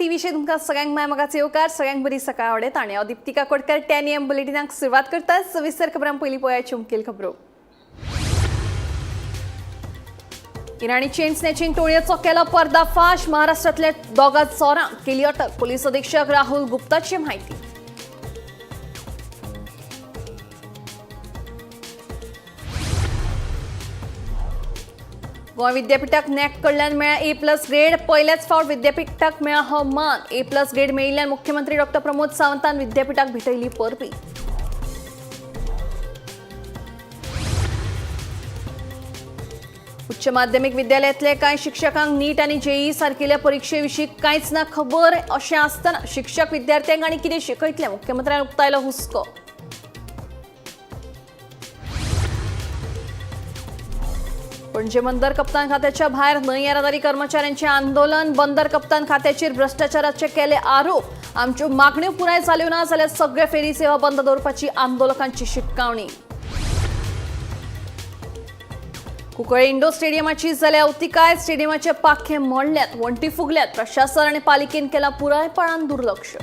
टीव्हीचे तुमकां सगळ्यांक मायमगाचे येवकार सगळ्यांक बरी सकाळ आवडेत आणि हांव दीप्तिका कोटकर 10 AM बुलेटिनाक सुरवात करता। सविस्तर खबरां पयलीं पळोवया मुखेल खबरो। इराणी चेन स्नॅचिंग टोळयेचो केलो पर्दाफाश। महाराष्ट्रांतल्या दोगा चोरांक केली अटक। पुलीस अधीक्षक राहुल गुप्ताची म्हायती। गोंय विद्यापीठाक नॅक कडल्यान मेळ्ळा A+ ग्रेड। पयलेच फावट विद्यापीठाक मेळ्ळा हो मान। A+ ग्रेड मेळिल्ल्यान मुख्यमंत्री डॉ. प्रमोद सावंतान विद्यापीठाक भेटयली परबी। उच्च माध्यमिक विद्यालयातले कांय शिक्षकांक नीट आनी JEE सारकिल्ल्या परीक्षे विशीं कांयच ना खबर अशें आसतना शिक्षक विद्यार्थ्यांक आनी कितें शिकयतले मुख्यमंत्र्यान उक्तायलो हुस्को। पणजे बंदर कप्तान खात्याच्या भायर न्हय येरादारी कर्मचाऱ्यांचे आंदोलन। बंदर कप्तान खात्याचेर भ्रष्टाचाराचे केले आरोप। आमच्यो मागण्यो पुराय जाल्यो ना जाल्यार सगळे फेरी सेवा बंद दवरपाची आंदोलकांची शिटकावणी। कुंकळे इंडोर स्टेडियमाची जाल्या अवतिकाय। स्टेडियमाचे पाखे मोडल्यात, वण्टी फुगल्यात। प्रशासन आनी पालिकेन केला पुरायपणान दुर्लक्ष।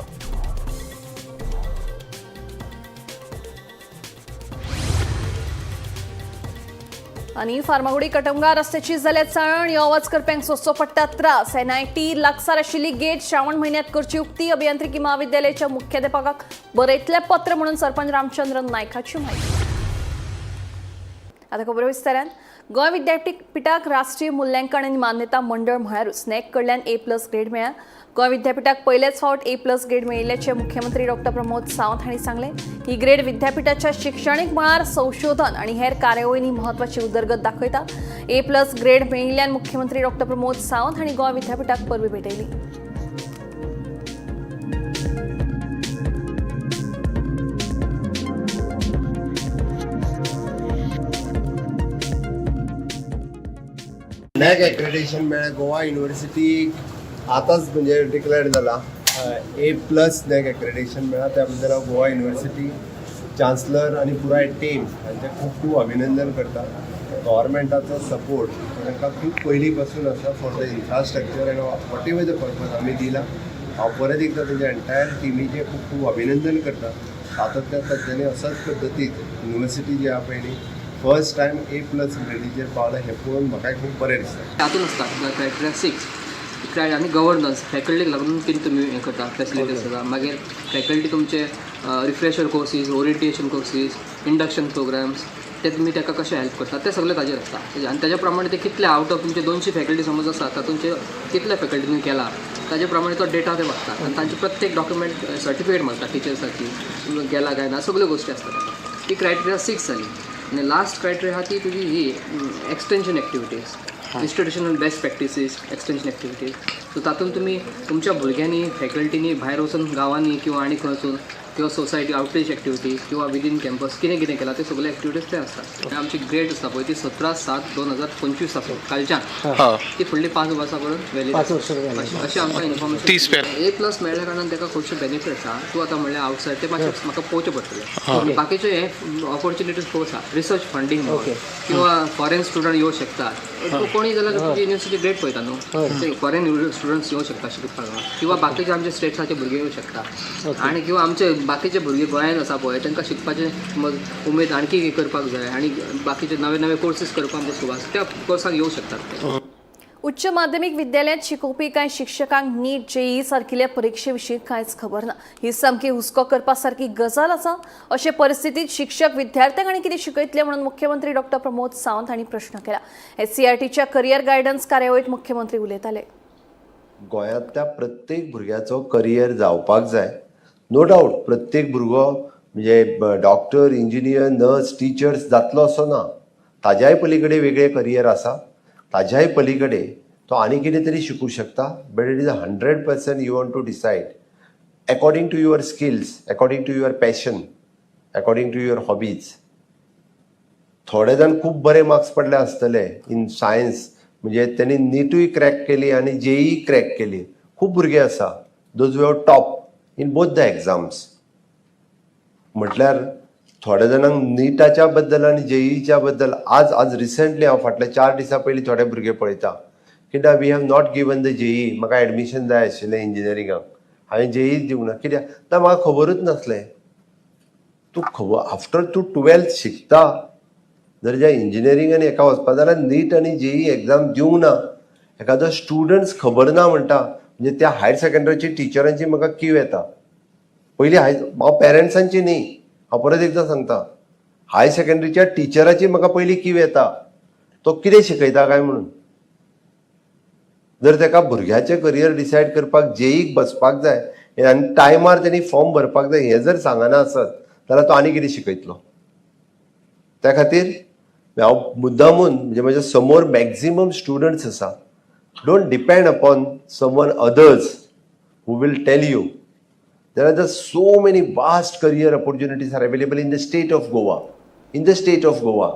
आनी फार्मागुडी कटमगाळ रस्त्याची जाल्या चाळण। यो वच करप्यांक सोंसचो पडटा त्रास। NIT लागसार आशिल्ली गेट श्रावण म्हयन्यांत करची उक्ती। अभियांत्रिकी महाविद्यालयाच्या मुख्याध्यापकाक बरयतले पत्र म्हणून सरपंच रामचंद्र नायकाची म्हायती। आता खबर विस्तारान। गोंय विद्यापीठाक राष्ट्रीय मुल्यांकन आनी मान्यता मंडळ म्हळ्यारूच नॅक कडल्यान A+ ग्रेड मेळ्ळा। गोंय विद्यापीठाक पयलेच फावट A+ ग्रेड मेळिल्ल्याचे मुख्यमंत्री डॉ. प्रमोद सावंत हांणी सांगले। ही ग्रेड विद्यापीठाच्या शिक्षणीक मळार संशोधन आनी हेर कार्यावळींनी महत्वाची उदरगत दाखयता। A+ ग्रेड मेळिल्ल्यान मुख्यमंत्री डॉ. प्रमोद सावंत हांणी गोंय विद्यापीठाक परबी भेटयली। नॅक एक्रेडिटेशन मेळ्ळें गोवा युनिव्हर्सिटी आतांच म्हणजे डिक्लेअर जाला A+ नॅक एक्रेडिटेशन मेळ्ळा। त्या बद्दल हांव गोवा युनिव्हर्सिटी चान्सलर आनी पुराय टीम हांचें खूब खूब अभिनंदन करता। गव्हर्मेंटाचो सपोर्ट तांकां खूब पयलीं पासून आसा for the infrastructure end what ever the purpose आमी दिला। हांव परत एकदां तेंच्या एंटायर टिमीचें खूब खूब अभिनंदन करता। सातत्या तांच्यांनी अशाच पद्दतीन युनिव्हर्सिटी जी आहा पळय फर्स्ट टायम A+ ग्रेडीचेर पावला हें पळोवन म्हाका खूब बरें दिसता। तातूंत आसता क्रायटेरिया 6 आनी गव्हर्नन्स फॅकल्टीक लागून कितें तुमी हें करता फॅसिलिटीज आसा। मागीर फॅकल्टी तुमचे refresher courses, orientation courses, induction programmes ते तुमी ताका कशें हेल्प करता ते सगळे ताजेर आसता। आनी ताजे प्रमाणे ते कितले आउट ऑफ तुमचे 200 फॅकल्टी समज आसा तातूंचे कितले फॅकल्टी तुमी केला ताजे प्रमाणे तो डेटा ते बघता आनी तांचे प्रत्येक डॉक्युमेंट सर्टिफिकेट मागता टिचर्साची गेला काय ना सगळ्यो गोश्टी आसतात। ती क्रायटेरिया 6 जाली। आनी लास्ट क्रायटेरिया आहा ती तुजी ही extension activities, institutional best practices, extension activities. So तातूंत तुमी तुमच्या भुरग्यांनी फॅकल्टीनी भायर वचून गांवांनी किंवा आनी खंय वचून किंवा सोसायटी आउटरीच एक्टिविटी किंवा विदीन कॅम्पस कितें कितें केला ते सगळे एक्टिविटीज ते आसतात। आमची ग्रेड आसता पळय ती 17/7/2025 आसा कालच्यान। ती फुडली 5 वर्सां करून वॅलिड अशें आमकां इन्फॉर्मेशन। A+ मेळ्ळ्या कारणान ताका खुबशे बेनिफिट्स आहा। तूं आतां म्हणल्यार आवटसायड ते मातशें म्हाका पळोवचें पडटलें। बाकीचे हे ऑपॉर्च्युनिटीज खूब आसा। रिसर्च फंडींग किंवा फॉरेन स्टुडंट येवं शकतात। कोणी जाल्यार तुजी युनिव्हर्सिटी ग्रेड पळयता न्हू फॉरेन स्टुडंट्स येवं शकता शिकपाक किंवा बाकीचे आमचे स्टेट्साचे भुरगे येवं शकता आनी किंवा आमचे बाकीचे भुरगे गोंयांत आसा पळय तांकां शिकपाचें उमेद आणखी करपाक जाय आनी बाकीचे नवे नवे कोर्सीस करपाक आमकां सुवात त्या कोर्साक येवं शकतात। उच्च माध्यमिक विद्यालयात शिकोवपी कांय शिक्षकांक नीट JEE सारकिल्ल्या परीक्षे विशीं कांयच खबर ना। ही सामकी हुस्को करपा सारकी गजाल आसा। अशे परिस्थितीत शिक्षक विद्यार्थ्यांक आनी कितें शिकयतले म्हणून मुख्यमंत्री डॉ. प्रमोद सावंत हांणी प्रश्न केला। SCERTच्या करियर गायडन्स कार्यावळीत मुख्यमंत्री उलयताले। गोंयांतल्या प्रत्येक भुरग्याचो करियर जावपाक जाय। नो डावट प्रत्येक भुरगो म्हणजे डॉक्टर, इंजिनियर, नर्स, टिचर्स जातलो असो ना। ताज्याय पलीकडे वेगळे करियर आसा। ताज्याय पलीकडे तो आनी कितें तरी शिकूं शकता। But it is 100% you want to decide according to your skills, according to your passion, according to your hobbies. थोडे जाण खूब बरे मार्क्स पडले आसतले इन सायन्स म्हणजे त्यांनी नीटूय क्रॅक केली आनी JEE क्रॅक केली। खूब भुरगे आसा those who have top in both the exams. म्हटल्यार थोड्या जाणांक नीटाच्या बद्दल आनी JEEच्या बद्दल आज रिसेंटली हांव फाटल्या 4 दिसां पयलीं थोडे भुरगे पळयता कित्याक we have not given the JEE. म्हाका एडमिशन जाय आशिल्लें इंजिनियरिंगाक, हांवें जेई दिवंक ना. कित्याक तर म्हाका खबरूच नासलें. तूं खबर आफ्टर तूं 12th शिकता जर ज्या इंजिनियरिंगान एका वचपा जाल्यार नीट आनी जेई एग्जाम दिवंक ना. एखादो स्टुडंट्स खबर ना म्हणटा म्हणजे त्या हायर सेकंडरीची टिचरांची म्हाका कीव येता. पयलीं हांव पेरंट्सांची न्ही, हांव परत एकदां सांगता, हायर सेकंडरीच्या टिचराची म्हाका पयलीं कीव येता. तो कितें शिकयता काय म्हणून. जर ताका भुरग्याचें करियर डिसायड करपाक जेईक बसपाक जाय आनी टायमार तेणी फॉर्म भरपाक जाय हें जर सांगना आसत जाल्यार तो आनी कितें शिकयतलो. त्या खातीर हांव मुद्दामून म्हणजे म्हज्या समोर मॅक्झिमम स्टुडंट्स आसा. Don't depend upon someone others who will tell you. There are so many vast career opportunities are available in the state of Goa.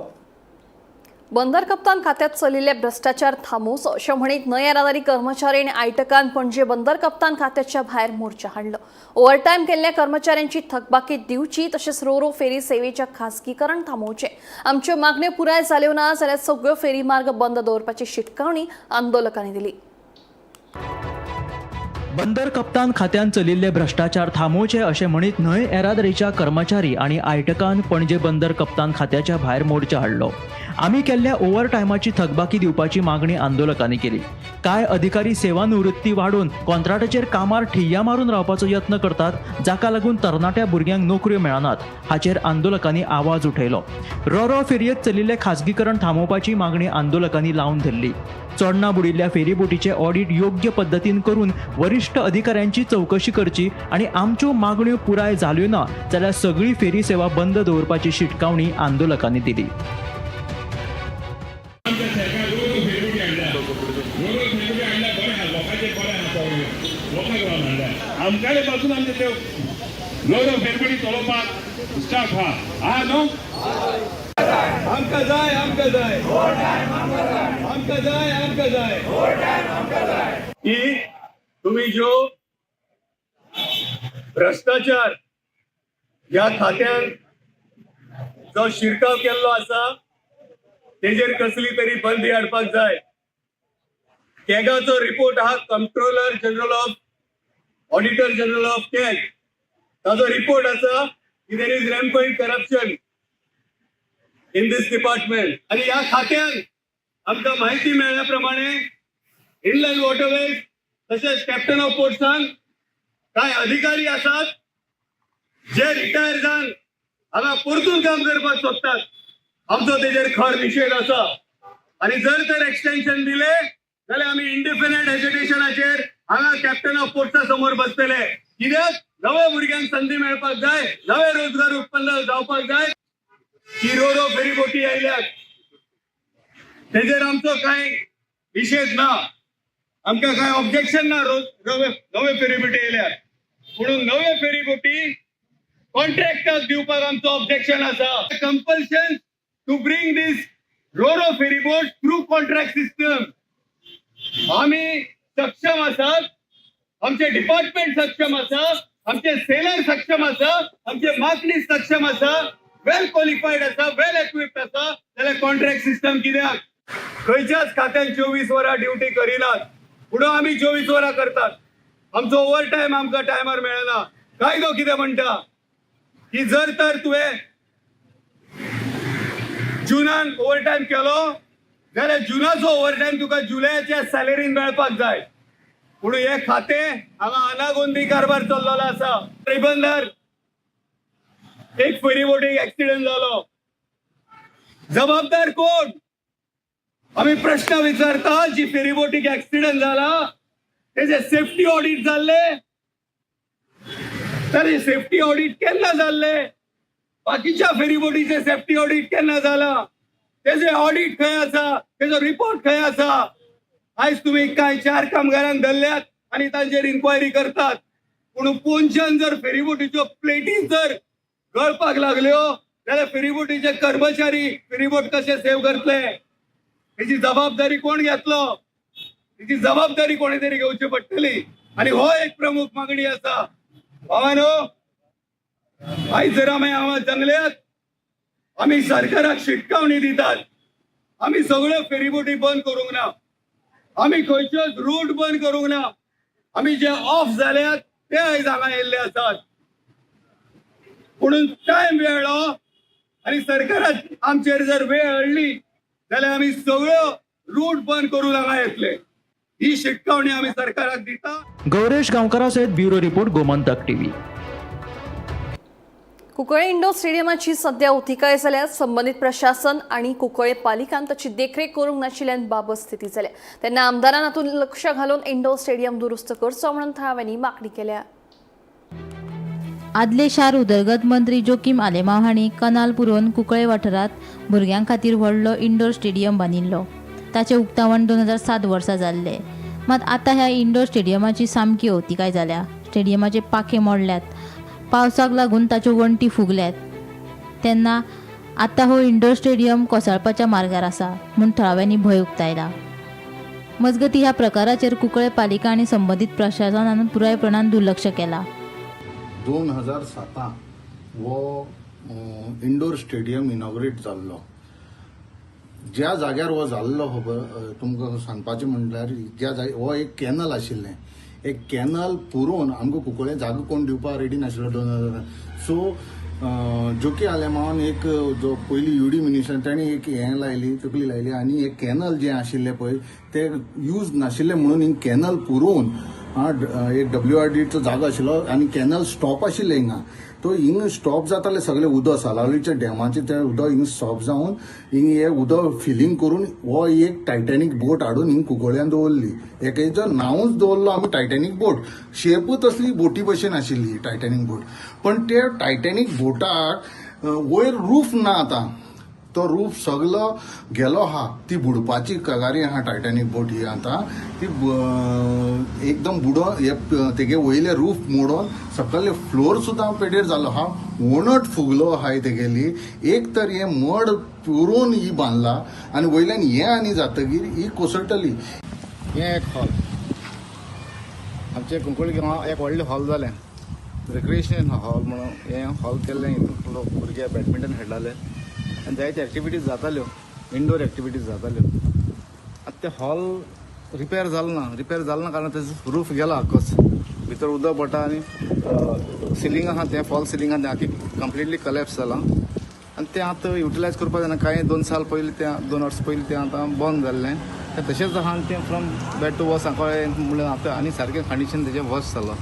बंदर कप्तान खात्यात चलिल्ले भ्रष्टाचार थांबूस अशें म्हणीत न्हय येरादारी कर्मचारी आनी आयटकान पणजे बंदर कप्तान खात्याच्या भायर मोर्चा हाडलो. ओव्हरटायम केल्ल्या कर्मचाऱ्यांची थकबाकी दिवची तशेंच रो फेरी सेवेच्या खासगीकरण थांबोवचें. आमच्यो मागण्यो पुराय जाल्यो ना जाल्यार सगळ्यो फेरी मार्ग बंद दवरपाची शिटकावणी आंदोलकांनी दिली. बंदर कप्तान खात्यान चलिल्ले भ्रष्टाचार थांबोवचे अशें म्हणीत न्हय येरादारीच्या कर्मचारी आनी आयटकान पणजे बंदर कप्तान खात्याच्या भायर मोर्चा हाडलो. आमी केल्ल्या ओव्हरटायमाची थकबाकी दिवपाची मागणी आंदोलकांनी केली. कांय अधिकारी सेवानिवृत्ती वाडून कॉन्ट्राक्टाचेर कामार ठिय्या मारून रावपाचो यत्न करतात, जाका लागून तरणाट्या भुरग्यांक नोकऱ्यो मेळनात. हाचेर आंदोलकांनी आवाज उठयलो. रो फेरयेक चलिल्ले खासगीकरण थांबोवपाची मागणी आंदोलकांनी लावन धरली. चोडणा बुडिल्ल्या फेरीबोटीचे ऑडिट योग्य पद्दतीन करून वरिश्ठ अधिकाऱ्यांची चौकशी करची आनी आमच्यो मागण्यो पुराय जाल्यो ना जाल्यार सगळी फेरी सेवा बंद दवरपाची शिटकावणी आंदोलकांनी दिली. आमच्याकडे पासून आमचे ते गौरव फेरबडी चलोवपाक स्टाफ हा न्हू. आमकां जाय आमकां जाय आमकां जाय आमकां जाय की तुम्ही जो भ्रष्टाचार ह्या खात्यान जो शिरकाव केल्लो आसा तेजेर कसली तरी बंदी हाडपाक जाय. कॅगाचो रिपोर्ट आहा, controller general of auditor general of CAG, ताजो रिपोर्ट आसा की there is rampant corruption in this department. आणि ह्या खात्यान आमकां माहिती मेळ्ळ्या प्रमाणे इनलँड वॉटरवेज तशेंच कॅप्टन ऑफ पोर्ट्सान कांय अधिकारी आसात जे रिटायर जावन हांगा परतून काम करपाक सोदतात. आमचो तेजेर खर निशेध आसा. आणि जर तर एक्सटेन्शन दिले जाल्यार आमी इंडिपेंडंट एज्युकेशनाचेर हांगा कॅप्टन ऑफ पोर्ट्सा समोर बसतले. कित्याक नव्या भुरग्यांक संधी मेळपाक जाय, नवे रोजगार उत्पन्न जावपाक जाय. ही रो फेरीबोटी आयल्यात तेजेर आमचो कांय निशेध ना, आमकां कांय ऑब्जेक्शन ना. नवे फेरीबोटी आयल्यात, म्हणून नवे फेरीबोटी कॉन्ट्रॅक्टाक दिवपाक आमचो ऑब्जेक्शन आसा. Compulsion to bring this ro ferry boat through contract system. आम्ही सक्षम आसात, आमचे डिपार्टमेंट सक्षम आसा, आमचे सेलर सक्षम आसा, आमचे मार्कनीस सक्षम आसा, वेल क्वॉलिफाईड आसा, वेल इक्विप्ड आसा. जाल्यार कॉन्ट्रॅक्ट सिस्टम कित्याक? खंयच्याच खात्यान 24 वरां ड्युटी करिनात, पुढे आमी 24 वरां करतात. आमचो ओव्हर टायम आमकां टायमार मेळना. कायदो कितें म्हणटा की जर तर तुवें जुनान ओव्हर टायम केलो जाल्यार जुनाचो ओव्हर टायम तुका जुलयाच्या सॅलरीन मेळपाक जाय. पूण हे खातें हांगा अनागोंदी कारभार चल्लेलो आसा. रिबंदर एक फेरीबोटीक एक्सिडेंट जालो, जबाबदार कोण? आमी प्रश्न विचारता. जी फेरीबोटीक एक्सिडेंट जाला तेजे सेफ्टी ऑडिट जाल्ले, तर सेफ्टी ऑडिट केन्ना जाल्ले? बाकीच्या फेरीबोटीचे सेफ्टी ऑडिट केन्ना जाला? तेजे ऑडिट खंय आसा? तेजो रिपोर्ट खंय आसा? आयज तुम्ही काय 4 कामगारांक धरल्यात आणि तांचेर इन्क्वायरी करतात. पूण पोंच्यान जर फेरीबोटीच्यो प्लेटी जर गळपाक लागल्यो जाल्यार फेरीबोटीचे कर्मचारी फेरीबोट कशे सेव्ह करतले? हेची जबाबदारी कोण घेतलो? हेची जबाबदारी कोणी तरी घेवची पडटली. आणि हो एक प्रमुख मागणी आसा. भावानो, आयज जर आमी आवाज जंगल्यात, आमी सरकाराक शिटकावणी दितात. आमी सगळ्यो फेरीबोटी बंद करूंक ना. आमी खंयचोच रूट बंद करूंक ना. आमी जे ऑफ जाल्यात ते आयज हांगा येयल्ले आसात. म्हणून टायम मेळ्ळो आनी सरकारान आमचेर जर वेळ हाडली जाल्यार आमी सगळ्यो रूट बंद करून हांगा येतले. ही शिटकावणी आमी सरकाराक दिता. गौरेश गांवकारा सयत bureau report Gomantak TV. Cuncolim indoor स्टेडियमाची सध्या उतिकाय जाल्या. संबंधित प्रशासन आणि कुंकळे पालिकान ताची देखरेख करूंक नाशिल्ल्यान बाबत स्थिती जाल्या. तेन्ना आमदारान हातूंत लक्ष घालून इंडोर स्टेडियम दुरुस्त करचो म्हणून थळाव्यांनी मागणी केल्या. आदले शार उदरगत मंत्री जोकीम आलेमाव हांणी कनाल पुरोवन कुंकळे वाठारांत भुरग्यां खातीर व्हडलो इंडोर स्टेडियम बांदिल्लो. ताचें उक्तावण 2007 वर्सा जाल्लें. मात आतां ह्या इंडोर स्टेडियमाची सामकी अवतिकाय जाल्या. स्टेडियमाचे पाखे मोडल्यात. पावसाक लागून ताच्यो वण्टी फुगल्यात. तेन्ना आतां हो इंडोर स्टेडियम कोसळपाच्या मार्गार आसा म्हूण थळाव्यांनी भंय उक्तायला. मजगतीं ह्या प्रकाराचेर कुंकळे पालिका आनी संबंदीत प्रशासनान पुरायपणान दुर्लक्ष केलां. 2007 वो इंडोर स्टेडियम इनॉग्रेट जाल्लो. ज्या जाग्यार हो जाल्लो तुमकां सांगपाचें म्हटल्यार ज्या हो एक कॅनल आशिल्लें. एक कॅनल पुरोवन आमकां कुंकळे जागो कोण दिवपाक रेडी नाशिल्लो 2000. सो जोकी आलेमावन एक जो पयली युडी मिनिस्टर ताणें एक हें लायली तकली लायली आनी एक कॅनल जें आशिल्लें पळय तें यूज नाशिल्लें म्हणून हिंग कॅनल पुरोवन एक WRDचो जागो आशिल्लो आनी कॅनल स्टॉप आशिल्लें हिंगा. तो हिंग स्टॉप जातालें सगळें उदक सालावलीच्या डॅमाचें तें उदक हिंग स्टॉप जावन हिंग हें उदक फिलींग करून हो एक टायटॅनीक बोट हाडून हिंग कुंकळ्यान दवरली. एकेचो नांवूच दवरलो आमी टायटॅनीक बोट. शेपूच असली बोटी भशेन आशिल्ली टायटॅनीक बोट. पण त्या टायटॅनीक बोटाक वयर रूफ ना. आतां तो रूफ सगळो गेलो आहा. ती बुडपाची कागारी आहा टायटॅनीक बोट ही. आतां ती एकदम बुडोवन तेगे वयले रूफ मोडोन सकयले फ्लोर सुद्दां पेडेर जालो आहा. वणट फुगलो आहा तेगेली. एक तर हें मड पुरोवन ही बांदला आनी वयल्यान हें आनी जातकीर ही कोसळटली. हें एक हॉल आमचे कुंकळी गांवांत एक व्हडलें हॉल जालें. रिक्रिएशन हॉल म्हणून हें हॉल केल्लें. हितून लोक भुरगे बॅडमिंटन खेळटाले आनी जायते एक्टिविटीज जाताल्यो. इंडोर एक्टिविटीज जाताल्यो. आतां ते हॉल रिपेर जालना कारण तेजो रूफ गेला आखोच. भितर उदक पडटा आनी सिलींग आहा तें फॉल सिलींग आहा तें आख्खी कंप्लिटली कलॅप्स जालां आनी तें आतां युटिलायज करपाक जायना. कांय 2 साल पयलीं तें 2 वर्स पयलीं तें आतां बंद जाल्लें. तें तशेंच आहा आनी तें फ्रॉम बॅड टू वर्स सांकळे म्हणल्यार आतां आनी सारकें कंडिशन तेजें वर्स जालां.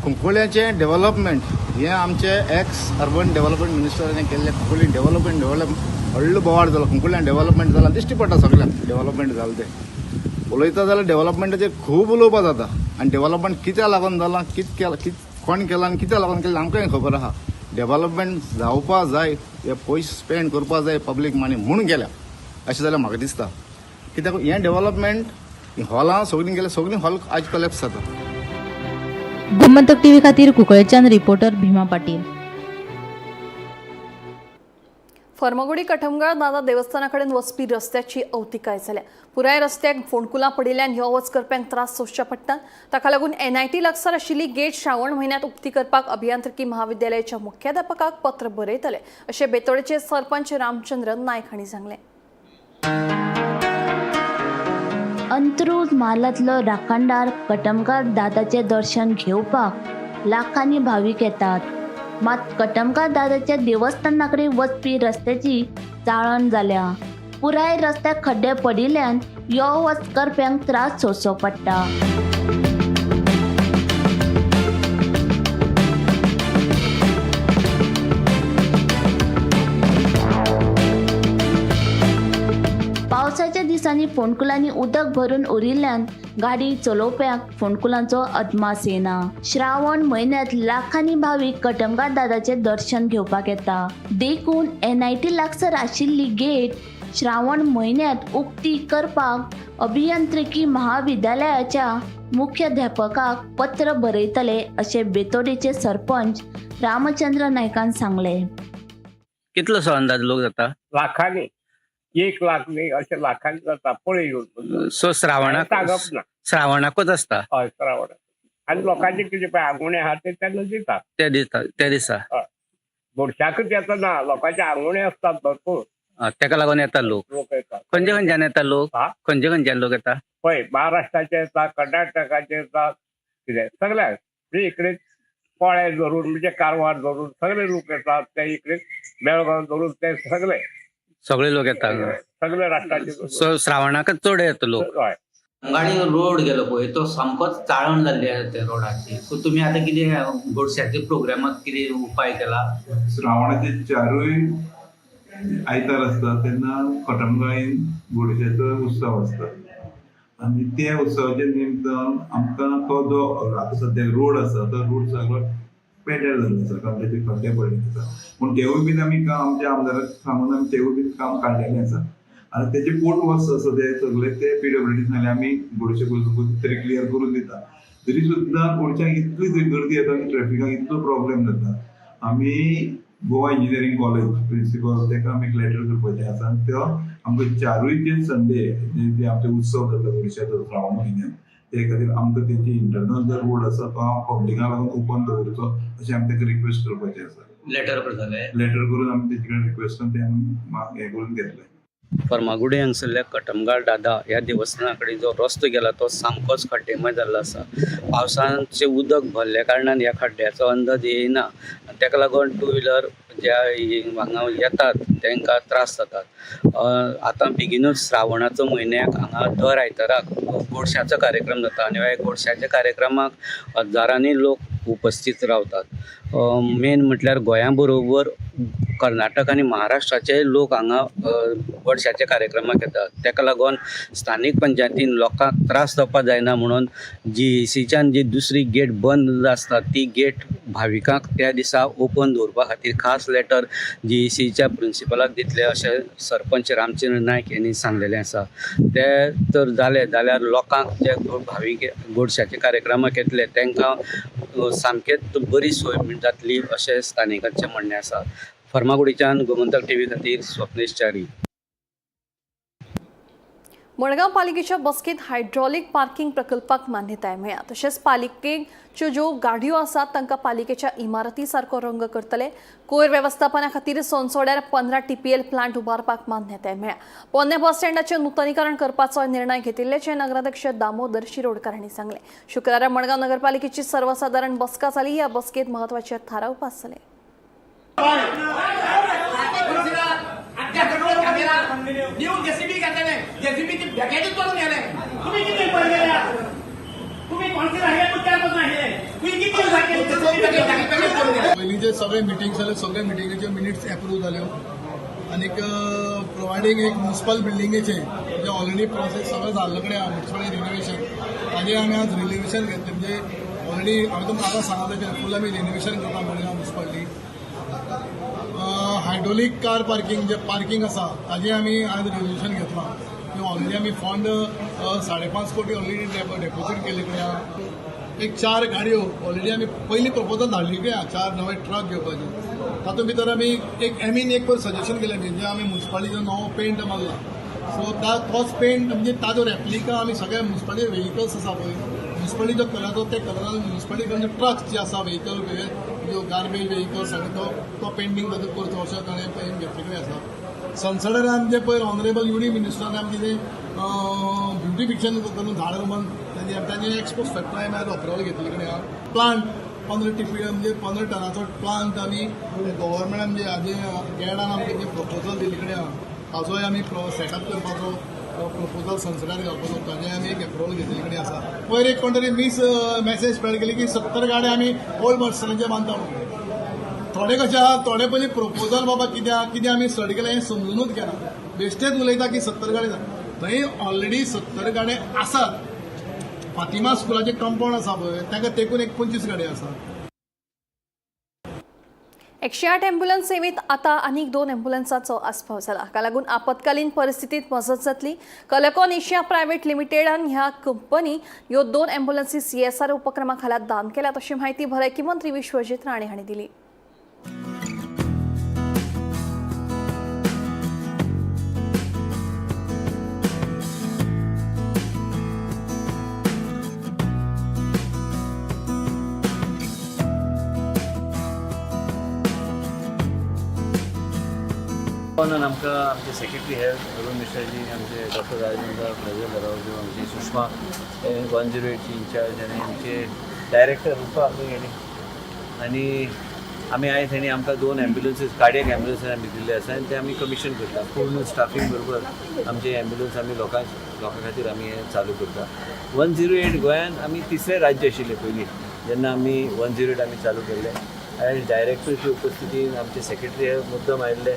कुंकळ्याचें डेव्हलपमेंट हें आमचें एक्स अर्बन डेव्हलपमेंट मिनिस्टरान केल्लें. कुंकळी डेव्हलपमेंट व्हडलो बोवाड जालो. कुंकळ्यान डेव्हलपमेंट जालां दिश्टी पडटा सगळ्यांक डेव्हलपमेंट जालें तें. उलयता जाल्यार डेव्हलपमेंटाचेर खूब उलोवपाक जाता आनी डेव्हलपमेंट कित्याक लागून जालां कोण केलां आनी कित्याक लागून केलें आमकांय खबर आहा. डेव्हलपमेंट जावपाक जाय हे पयशे स्पेंड करपाक जाय पब्लीक मनी म्हणून केल्या अशें जाल्यार म्हाका दिसता. कित्याक हें डेव्हलपमेंट हॉलां सगळीं हॉल आज कलॅप्स जाता. गोमंतक टीव्ही खातीर कुंकळेच्यान रिपोर्टर भीमा पाटील. फर्मागुडी कठमगाळ दादा देवस्थाना कडेन वचपी रस्त्याची अवतिकाय जाल्या. पुराय रस्त्याक फोंडकुलां पडिल्ल्यान यो वच करप्यांक त्रास सोंसचे पडटात. ताका लागून NIT लागसार आशिल्ली गेट श्रावण म्हयन्यांत उक्ती करपाक अभियांत्रिकी महाविद्यालयाच्या मुख्याध्यापकाक पत्र बरयतले अशें बेतोडेचे सरपंच रामचंद्र नायक हांणी सांगलें. अंत्रूज म्हालांतलो राखणदार कटमगार दादाचें दर्शन घेवपाक लाखांनी भावीक येतात. मात कटमगार दादाच्या देवस्थाना कडेन वचपी रस्त्याची चाळण जाल्या. पुराय रस्त्याक खड्डे पडिल्ल्यान यो वच करप्यांक त्रास सोंसचो पडटा. पावसाच्या दिसांनी फोंडकुलांनी उदक भरून उरिल्ल्यान गाडी चलोवप्यांक फोंडकुलांचो अदमास येना. श्रावण म्हयन्यांत लाखांनी भावीक कटमगार दादाचें दर्शन घेवपाक येता. देखून NIT लागसार आशिल्ली गेट श्रावण म्हयन्यांत उक्ती करपाक अभियांत्रिकी महाविद्यालयाच्या मुख्याध्यापकाक पत्र बरयतले अशें बेतोडेचे सरपंच रामचंद्र नायकान सांगलें. कितलोसो अंदाज लोक जाता? लाखांनी 1 लाख न्ही अशें लाखांनी जाता. पळय घेवन सो श्रावणाक सांगप ना. श्रावणाकूच आसता हय श्रावण आनी लोकांचे कितें पळय आंगवणे आहा ते तेन्ना दिता. त्या दिसा वर्षाकूच येता ना लोकांचे आंगवणे आसतात भरपूर. तेका लागून येता लोक लोक येतात खंयचे खंयच्यान येता लोक हा? खंयच्यान लोक येता पळय महाराष्ट्राचे येतात कर्नाटकाचे येतात कितें सगळे म्हणजे इकडे पोळे धरून म्हणजे कारवार धरून सगळे लोक येतात ते इकडे बेळगाव धरून ते सगळे लोक येता सगळे राष्ट्राचे सो श्रावणाकच चड येता लोक हय गाडी रोड गेलो पळय तो सामकोच चाळण जाल्ली आसा त्या रोडाची सो तुमी आतां कितें गोडशाच्या प्रोग्रामाक कितें उपाय केला? श्रावणाचे 4 आयतार असता तेन्ना खटमगाळीन गोडशाचो उत्सव आसता आनी त्या उत्सवाच्या निमतान आमकां तो जो आतां सद्याक रोड आसा तो रोड सगळो पेड्यार जाल्लो आसा कंप्लीटली खड्डे पडलेले आसा पूण तेवूय बीन आमी आमच्या आमदाराक सांगून आमी तेवूय बीन काम काडलेलें आसा आनी तेचे पोट वर्स आसा ते सगळे ते PWD नाल्यार आमी गोडशे तरी क्लियर करून दिता तरी सुद्दां गोडशाक इतली गर्दी येता आनी ट्रॅफिकाक इतलो प्रॉब्लेम जाता आमी गोवा इंजिनियरींग कॉलेज प्रिंसिपल तेका आमी एक लेटर करपाचें आसा आनी तो आमकां 4 संडे जे आमचे उत्सव जाता गोडशाचो श्रावण म्हयन्यात ते खातीर आमकां तेंची इंटरनल जो रोड आसा तो पब्लिका लागून ओपन दवरचो अशें आमी तेका रिक्वेस्ट करपाचें आसा लेटर करतले लेटर करून आमी तेजे कडेन रिक्वेस्ट करून ते आमी हें करून घेतलें फर्मागुडी हांगसरल्या कटमगाळ दादा ह्या देवस्थाना कडेन जो रस्तो गेला तो सामकोच खड्डेमय जाल्लो आसा पावसाचें उदक भरल्या कारणान ह्या खड्ड्याचो अंदाज येयना तेका लागून 2 व्हिलर ज्या हांगा येतात तांकां त्रास जातात आतां बेगीनूच श्रावणाचो म्हयन्याक हांगा दर आयताराक गोडशाचो कार्यक्रम जाता आनी ह्या गोडशाच्या कार्यक्रमाक हजारांनी लोक उपस्थित रावतात मेन म्हटल्यार गोंया बरोबर कर्नाटक आनी महाराष्ट्राचे लोक हांगा गोडशाच्या कार्यक्रमाक येतात तेका लागून स्थानीक पंचायतीन लोकांक त्रास जावपा जायना म्हणून GECच्यान जी दुसरी गेट बंद आसता ती गेट भाविकांक त्या दिसा ओपन दवरपा खातीर खास लेटर GECच्या प्रिंसिपलाक दितले अशें सरपंच रामचंद्र नायक यांनी सांगलेलें आसा ते तर जाले जाल्यार लोकांक जे भावीक गोडशाचे कार्यक्रमाक येतले तांकां सामकेच बरी सोय जातली अशें स्थानिकांचें म्हणणें आसा फर्मागुडीच्यान गोमंतक TV खातीर स्वप्नेश च्यारी. मडगांव पालिकेच्या बसकेत हायड्रॉलिक पार्किंग प्रकल्पाक मान्यताय मेळ्ळा तशेंच पालिकेच्यो ज्यो गाडयो आसात तांकां पालिकेच्या इमारती सारको रंग करतले कोयर वेवस्थापना खातीर सोनसोड्यार 15 TPL प्लांट उबारपाक मान्यताय मेळ्ळा पोन्ने बस स्टँडाचें नूतनीकरण करपाचो निर्णय घेतिल्ल्याचें नगराध्यक्ष दामोदर शिरोडकार हांणी सांगलें. शुक्रारा मडगांव नगरपालिकेची सर्वसाधारण बसका जाली. ह्या बसकेत महत्वाचे थाराव पास जाले. पयलींचे सगळे मिटींग जाले सगळे मिटींगेचे मिनिट्स एप्रूव जाल्यो आनीक प्रोवायडींग एक म्युनिसिपल बिल्डिंगेचे जे ऑलरेडी प्रोसेस सगळें जाल्ले कडेन म्युनिसिपल रिनोवेशन ताजें आमी आज रिनोवेशन घेतलें म्हणजे ऑलरेडी हांवें तुमकां आतां सांगता फूल आमी रिनोवेशन करता Madgaon municipality hydraulic car parking जे पार्किंग आसा ताजें आमी आज रिनोवेशन घेतलां ऑलरेडी आमी फंड 5.5 कोटी ऑलरेडी डेपोजीट केले कडेन एक 4 गाडयो ऑलरेडी आमी पयलीं प्रपोजल धाडली की 4 नवे ट्रक घेवपाचे तातूंत भितर आमी एक एक सजेशन केलें म्हणजे आमी म्युनिसिपालिटीचो नवो पेंट मारला सो तोच पेंट म्हणजे ताजो रेप्लिका आमी सगळे म्युनिसिपालिटी व्हेहिकल्स आसा पळय म्युनिसिपालिटीचो कलराचो ते कलरान म्युनिसिपालिटी ट्रक्स जे आसा व्हेहिकल ज्यो गार्बेज व्हेहिकल्स आनी तो पेंटींग तातूंत करचो अशें ताणें पेंट घेतले कडेन आसा संसदान जे पळय ऑनरेबल युनियन मिनिस्टरान आमी कितें ब्युटिफिकेशन करून झाडां रोवन तांचे एक्सपोर्ट फॅक्टरी आमी आज अप्रुवल घेतले कडेन आहा प्लांट 15 TPL म्हणजे 15 टनाचो प्लांट आमी गव्हर्मेंटान म्हणजे हाजे गॅडान आमकां जे प्रपोजल दिले कडेन आहा ताजोय आमी सेटअप करपाचो प्रपोजल संसदान घालपाचो ताजें आमी एक अप्रुवल घेतले कडेन आसा पयर एक कोण तरी मॅसेज स्प्रेड केली की 70 गाड्यो आमी ओल्ड बस स्टँडाचेर बांदता म्हणून थोडे कशें आहा थोडे पयलीं प्रपोजल बाबा कितें आमी स्टडी केलें हें समजूनच घेना बेश्टेच उलयता की 70 गाडी थंय ऑलरेडी 70 गाडी आसात फातिमा स्कुलाचें कंपाऊंड आसा पळय ताका तेकून एक 25 गाडी आसा. 108 अँब्युलन्स सेवेत आता आनीक 2 अँब्युलन्सांचो आस्पाव जाला. हाका लागून आपत्कालीन परिस्थितीत मजत जातली. कलकॉन एशिया प्रायव्हेट लिमिटेडान ह्या कंपनी ह्यो 2 अँब्युलन्सी CSR उपक्रमा खाला दान केल्यात अशी माहिती भलायकी मंत्री विश्वजीत राणे हांणी दिली. म्हणून आमकां आमचे सेक्रेटरी हेल्थ अरुण मिश्राजी, आमचे डॉक्टर राजेंद्र प्रजेल आमची सुषमा 108ची इंचार्ज आनी आमचे डायरेक्टर रुपा आमी गेली आनी आमी आयज हेणी आमकां 2 एम्ब्युलन्सीस कार्डियक एम्ब्युलन्स आमी दिल्ले आसा आनी ते आमी कमिशन करता. पूर्ण स्टाफींग बरोबर आमचे एम्ब्युलन्स आमी लोकां खातीर आमी हे चालू करता. 108 गोंयांत आमी तिसरे राज्य आशिल्ले पयलीं जेन्ना आमी 108 आमी चालू केल्ले. आयज डायरेक्टरची उपस्थितीन आमचे सेक्रेटरी हे मुद्दम आयिल्ले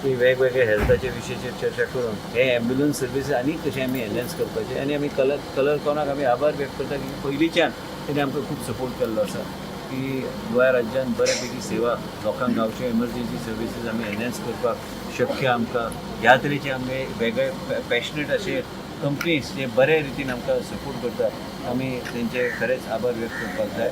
की वेगवेगळे हेल्थाचे विशयाचेर चर्चा करून हे एम्ब्युलन्स सर्वीस आनी कशें आमी एनहेन्स करपाचें आनी आमी कलर कोणाक आमी आभार व्यक्त करता की पयलींच्यान तेणी आमकां खूब सपोर्ट केल्लो आसा की गोंय राज्यांत बऱ्यापैकी सेवा लोकांक गांवचे एमर्जन्सी सर्विसीस आमी एनहेन्स करपाक शक्य आमकां. ह्या तरेचे आमी वेगळे पॅशनेट अशे कंपनीज जे बरे रितीन आमकां सपोर्ट करतात आमी तेंचे खरेंच आभार व्यक्त करपाक जाय.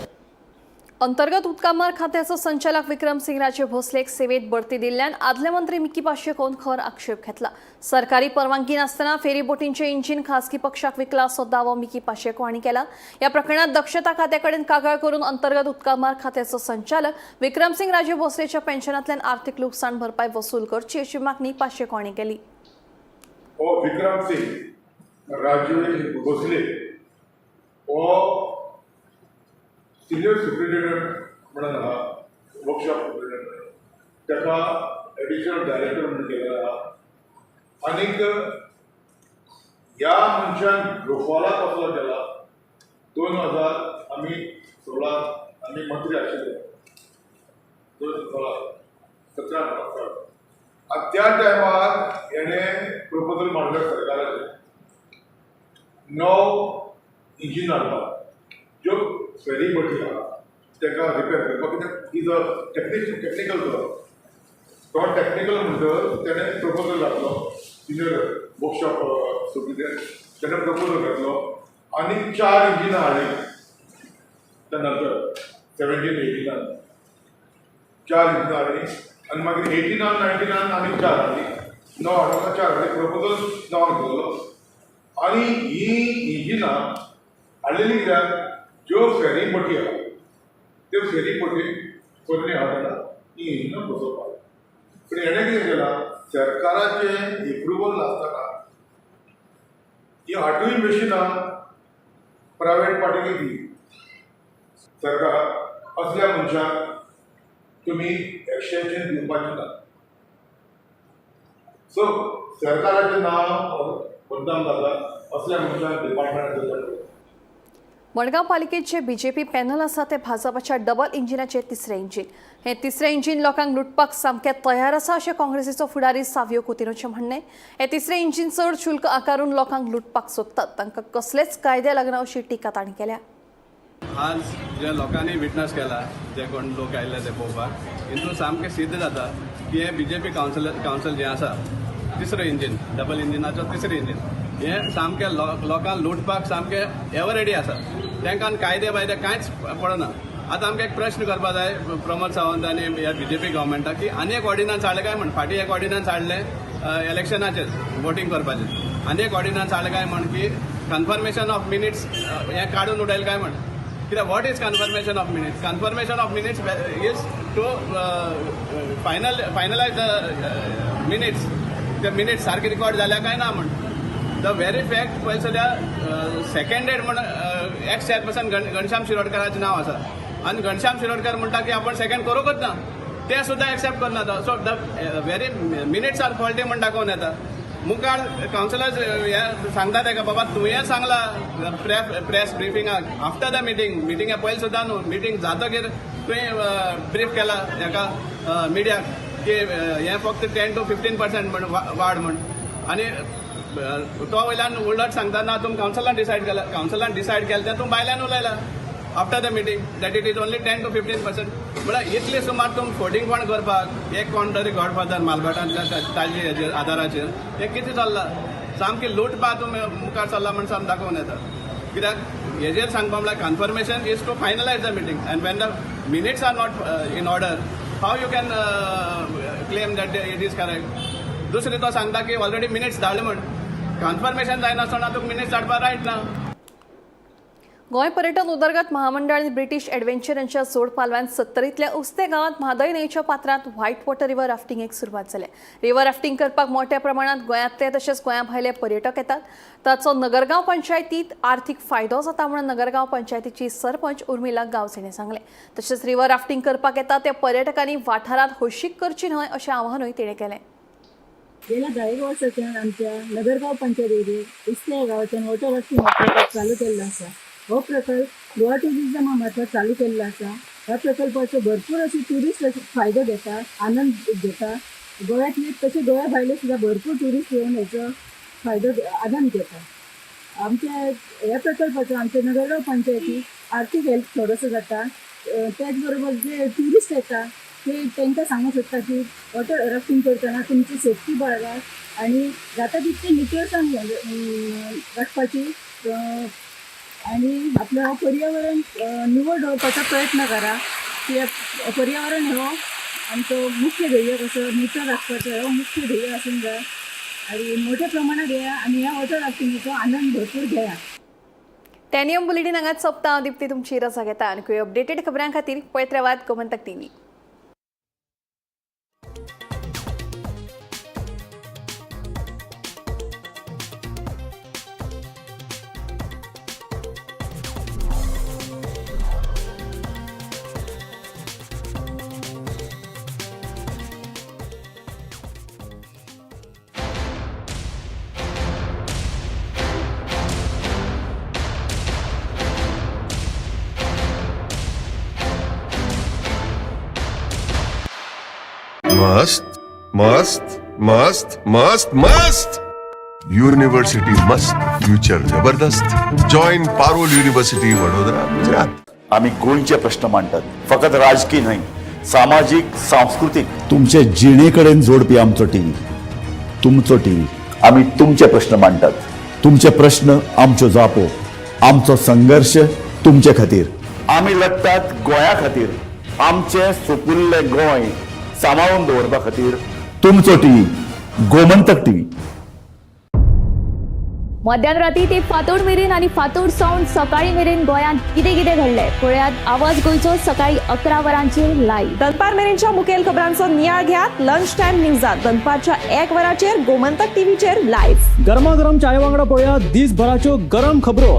अंतर्गत उदकामार खात्याचो संचालक विक्रमसिंग राजे भोसलेक सेवेत बढती दिल्ल्यान आदले मंत्री मिकी पाशेकोन खर आक्षेप घेतला. सरकारी परवानगी नासतना फेरी बोटींचे इंजिन खासगी पक्षाक विकला असो दावो मिकी पाशेको हांणी केला. या प्रकरणात दक्षता खात्याकडेन कागाळ करून अंतर्गत उदकामार खात्याचो संचालक विक्रमसिंग राजे भोसलेच्या पेन्शनांतल्यान आर्थिक लुकसाण भरपाई वसूल करची अशी मागणी पाशेको हांणी केली. विक्रमसिंग राजे भोसले हो सिनियर सुप्रिटेंडंट म्हणून आहा, वर्कशॉप सुप्रिटेंडंट, ताका एडिशनल डायरेक्टर म्हणून केलेलो आहा. आनीक ह्या मनशान लोकवाला कसलो केला 2016 आमी मंत्री आशिल्ले 2017 त्या टायमार हेणें प्रपोजल मांडले सरकाराचे 9 इंजिन हाडपाक ज्यो फेरी बोटी आहा ताका रिपेर करपाक इज अ टेक्निकल तो टेक्निकल म्हणटच तेणें प्रपोजल घातलो सिनियर वर्कशॉप सुप्रिटेंडंट तेणें प्रपोजल घातलो आनी 4 इंजिनां हाडली. त्या नंतर 17-18 4 इंजिनां हाडली आनी मागीर 18-19 आनी 4 हाडली. 9 हाडूंक 4 हाडली. प्रपोजल 9 केलो आनी ही इंजिनां हाडलेली कित्याक ज्यो फेरी बोटी आहा त्यो फेरी बोटी पयली हाडना ही इंजिनां बसोवपाक. पूण हेणें कितें केलां सरकाराचें एप्रुवल नासतना ही 8य मशिनां प्रायवेट पार्टीक दिली. सरकार असल्या मनशाक तुमी एक्सटेंशन दिवपाचें ना. सो सरकाराचें नांव बदनाम जाता असल्या मनशाक डिपार्टमेंट दिवपाचें. मडगांव पालिकेचे बीजेपी पॅनल आसा ते भाजपाच्या डबल इंजिनाचे तिसरे इंजिन. हे तिसरे इंजिन लोकांक लुटपाक सामकें तयार आसा अशें काँग्रेसीचो फुडारी सावियो कुतिनोचें म्हणणें. हे तिसरे इंजिन चड शुल्क आकारून लोकांक लुटपाक सोदतात, तांकां कसलेच कायदे लागना अशी टिका तांणी केल्या. आज जे लोकांनी विटनस केला जे कोण लोक आयिल्ले ते पळोवपाक हितून सामकें सिद्ध जाता की हे बीजेपी कावन्सिल जें आसा तिसरें इंजिन डबल इंजिनाचो तिसरें इंजिन हें सामकें लोकांक लुटपाक सामकें एवर रेडी आसा. तांकां कायदे बायदे कांयच पडना. आतां आमकां एक प्रश्न करपा जाय प्रमोद सावंत आनी ह्या बीजेपी गव्हर्मेंटाक की आनी एक ऑर्डिनन्स हाडले काय म्हण. फाटीं एक ऑर्डिनन्स हाडले इलेक्शनाचेर वोटींग करपाचें आनी एक ऑर्डिनन्स हाडले काय म्हण की कन्फर्मेशन ऑफ मिनिट्स हें काडून उडयलें काय म्हण. कित्याक what is confirmation of minutes? Confirmation of minutes is to finalise the minutes. ते मिनिट्स सारके रिकॉर्ड जाल्या काय ना म्हण. द व्हेरी फॅक्ट पळय जाल्यार सेकंडेड म्हण एक्स चेअरपर्सन घनश्याम शिरोडकराचें नांव आसा आनी घनश्याम शिरोडकर म्हणटा की आपण सेकंड करूंकच ना. ते सुद्दां एक्सेप्ट करना. So the very minutes are faulty म्हण दाखोवन येता. मुखार कावन्सिलर्स हे सांगता तेका बाबा तुवें सांगला प्रेस ब्रिफिंगाक आफ्टर द मिटिंगे पयलीं सुद्दां न्हू मिटींग जातकीर तुवें ब्रीफ केला हेका मिडियाक की हें फक्त 10 to 15% म्हण वाड म्हण. आनी तो वयल्यान उलट सांगता ना तुमी कावन्सिलान डिसायड केलें तें तूं भायल्यान उलयला after the meeting that it is only 10 to 15%. म्हळ्यार इतले सुमार तुमी फोटींग पण करपाक एक कोण तरी गॉडफादर मालभाटांतल्या ताजे हेजेर आदाराचेर हें कितें चल्लां. सामकी लूटपाक तुमी मुखार चल्ला म्हण सामकें दाखोवन येता. कित्याक हेजेर सांगपा म्हळ्यार confirmation is to finalise the meeting and when the minutes are not in order how you can claim that it is correct. दुसरें तो सांगता की ऑलरेडी मिनिट्स धाडले म्हण. कन्फर्मेशन जायनासतना तुका मिनिट्स धाडपाक रायट ना. गोंय पर्यटन उदरगत महामंडळ आणि ब्रिटीश एडव्हेंचर यांच्या जोड पालव्यान सत्तरीतल्या उस्ते गावात म्हादय न्हंयच्या पात्रांत व्हायट वॉटर रिव्हर राफ्टिंगेक सुरवात जाल्या. रिव्हर राफ्टिंग करपाक मोठ्या प्रमाणात गोंयांतले तशेंच गोंया भायले पर्यटक येतात. ताचो नगरगांव पंचायतीत आर्थीक फायदो जाता म्हणून नगरगांव पंचायतीची सरपंच उर्मिला गांवसेने सांगले. तशेंच रिव्हर राफ्टिंग करपाक येता त्या पर्यटकांनी वाठारांत हळशीक करची न्हय अशें आवाहनूय तिणें केलें. गेल्या 10 वर्सांच्यान आमच्या नगरगांव पंचायतीत उस्ते गांवांतल्यान वॉटर राफ्टिंग हो प्रकल्प चालू केल्लो आसा. हो प्रकल्प गोवा टुरिझम मार्फत चालू केल्लो आसा. ह्या प्रकल्पाचो भरपूर अशी ट्युरिस्ट फायदो घेता, आनंद घेता. गोव्यातले तसे गोव्या भायले सुद्धा भरपूर ट्युरिस्ट येवन हेचो फायदो आनंद घेता. आमच्या ह्या प्रकल्पाचो आमच्या नगरगांव पंचायतीक आर्थीक हेल्प थोडोसो जाता. त्याच बरोबर जे ट्युरिस्ट येता तांकां सांगूंक सोदता की वॉटर राफ्टिंग करतना तुमची सेफ्टी बाळगात आणि जाता तितके नितळसाण राखपाची आणि आपलं पर्यावरण निवड दवरपाचो प्रयत्न करा. की पर्यावरण हो आमचो मुख्य ध्येय कसो नितळ राखपाचो हो मुख्य ध्येय आसूंक जाय आणि मोठ्या प्रमाणात येया आणि ह्या वॉटर राफ्टिंगेचो आनंद भरपूर घेया. टॅनियम बुलेटिन हांगाच सोंपता. हांव दिप्ती तुमची रजा घेता. आनी अपडेटेड खबरां खातीर पळयत रावात गोमंतक TV. मस्त मस्त मस्त मस्त मस्त युनिव्हर्सिटी मस्त फ्युचर जबरदस्त. Join Parul university Vadodara Gujarat. आम्ही गोंयचे प्रश्न मांडटात, फकत राजकीय न्हय, सामाजिक सांस्कृतिक. तुमचे जिणेकडेन जोडपी आमचो टीव्ही, तुमचो टीव्ही. आम्ही तुमचे प्रश्न मांडटात. तुमचे प्रश्न आमच्यो जापो, आमचो संघर्ष तुमचे खातीर. आम्ही लढतात गोंया खातीर. आमचे सोपुल्ले गोंय सांबाळून दवरपा खातीर तुमचो टीव्ही, गोमंतक टीव्ही. मध्यान राती ते फातोड मेरेन आणि फातोड सावन सकाळी मेरेन गोंयांत कितें कितें घडलें पळयात आवाज गोंयचो सकाळी 11 वरांचेर लायव्ह. दनपार मेरेनच्या मुखेल खबरांचो नियाळ घेयात लंच टायम न्यूजात दनपारच्या 1 वराचेर गोमंतक टीव्हीचेर लायव्ह. गरमागरम चाय वांगडा पळयात दिसभराच्यो गरम खबरो.